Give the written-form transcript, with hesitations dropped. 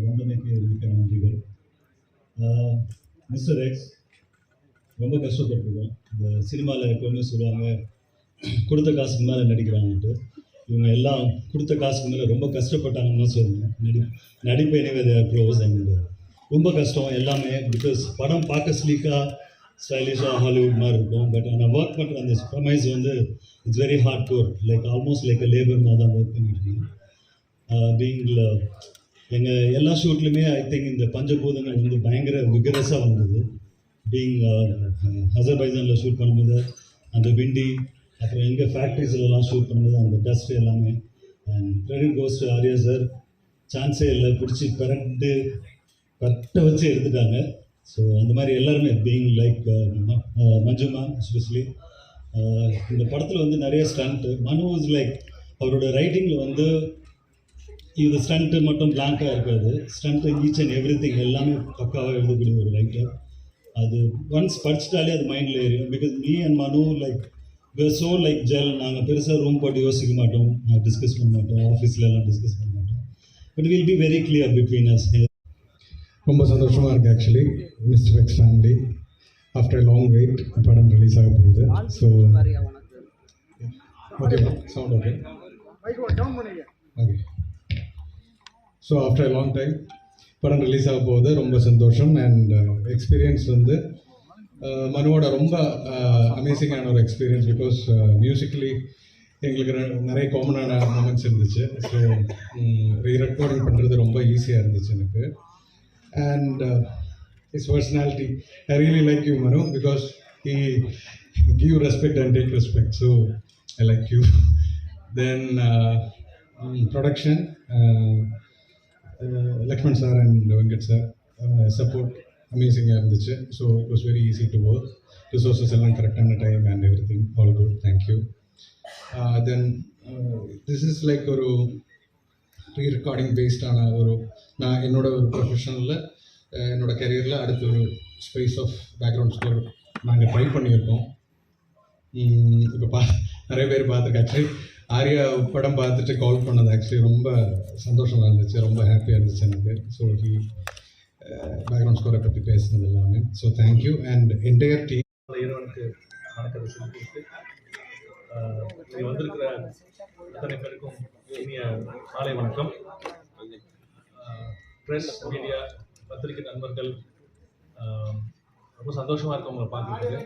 வந்தமைக்கு மிக்க நன்றிகள். மிஸ்டர் எக்ஸ் ரொம்ப கஷ்டப்பட்டுருக்கோம். இந்த சினிமாவில் எப்போவுமே சொல்லுவாங்க கொடுத்த காசுக்கு மேலே நடிக்கிறாங்கன்ட்டு. இவங்க எல்லாம் கொடுத்த காசுக்கு மேலே ரொம்ப கஷ்டப்பட்டாங்கன்னு தான் சொல்லணும். நடிப்பு எனவே க்ளோஸ் அண்ட் ரொம்ப கஷ்டம் எல்லாமே. பிகாஸ் படம் பார்க்க ஸ்லீக்காக ஸ்டைலிஷாக ஹாலிவுட் மாதிரி இருக்கும். பட் நான் ஒர்க் பண்ணுற அந்த ப்ரமைஸ் வந்து it's very hard core. Like almost like labour மாதிரி தான் ஒர்க் பண்ணிட்டுருக்கேன். பீங்கில் எங்கள் எல்லா ஷூட்லையுமே ஐ திங்க் இந்த பஞ்சபூதங்கள் வந்து பயங்கர விகரஸாக வந்தது. பீங் அசர்பைஜானில் ஷூட் பண்ணும்போது அந்த விண்டி, அப்புறம் எங்கள் ஃபேக்ட்ரிஸ்லாம் ஷூட் பண்ணும்போது அந்த டஸ்ட் எல்லாமே. And credit goes to Arya sir. சான்ஸே இல்லை, பிடிச்சி கரெக்டை வச்சு எடுத்துட்டாங்க. ஸோ அந்த மாதிரி எல்லாருமே பீங் லைக் மஞ்சுமா எஸ்பெஷலி. இந்த படத்தில் வந்து நிறைய ஸ்டண்ட்டு. மனு இஸ் லைக் அவரோட ரைட்டிங்கில் வந்து இது ஸ்டண்ட்டு மட்டும் பிளாங்காக இருக்காது. Stunt each and every thing எல்லாமே பக்காவாக எழுதக்கூடிய ஒரு ரைட்டர். அது ஒன்ஸ் படிச்சிட்டாலே அது மைண்டில் ஏறிடும். பிகாஸ் மீ அண்ட் மனு லைக் ஸோ லைக் ஜெல். நாங்கள் பெருசாக ரூம் போட்டு யோசிக்க மாட்டோம், டிஸ்கஸ் பண்ண மாட்டோம், ஆஃபீஸ்லலாம் டிஸ்கஸ் பண்ண மாட்டோம். But will be very clear between us. ரொம்ப சந்தோஷமாக இருக்குது actually. Mister X family after long wait படம் ரிலீஸ் ஆக போகுது. So okay sound okay okay. So after long time படம் ரிலீஸ் ஆக போகுது. ரொம்ப சந்தோஷம். அண்ட் எக்ஸ்பீரியன்ஸ் வந்து மனுவோட ரொம்ப அமேசிங்கான ஒரு எக்ஸ்பீரியன்ஸ். பிகாஸ் மியூசிக்கலி எங்களுக்கு நிறைய காமனான மூமெண்ட்ஸ் இருந்துச்சு. ஸோ ரீரெக்கார்டிங் பண்ணுறது ரொம்ப ஈஸியாக இருந்துச்சு எனக்கு. And his personality, I really like you, Manu, because he give respect and take respect. So I like you. Then production, Lakshman sir and Venkat sir support amazing. So it was very easy to work. Resources all correct on the time and everything, all good. Thank you. Then this is like a rerecording பேஸ்டான நான் என்னோட ஒரு ப்ரொஃபஷனலில் என்னோடய கரியரில் அடுத்த ஒரு space of background score நாங்கள் ட்ரை பண்ணியிருக்கோம். இப்போ நிறைய பேர் பார்த்துருக்கேன். ஆக்சுவலி ஆர்யா படம் பார்த்துட்டு கால் பண்ணது ஆக்சுவலி ரொம்ப சந்தோஷமாக இருந்துச்சு, ரொம்ப ஹாப்பியாக இருந்துச்சு எனக்கு. ஸோ பேக்ரவுண்ட் ஸ்கோரை பற்றி பேசுனது எல்லாமே. So thank you and entire team. இறைவனுக்கு வணக்கத்தை செலுத்திட்டு இங்கே வந்திருக்கிற அத்தனை பேருக்கும் இனிய காலை வணக்கம். ப்ரெஸ், மீடியா, பத்திரிகை நண்பர்கள், ரொம்ப சந்தோஷமாக இருக்கும் உங்களை பார்க்குறதுக்கு.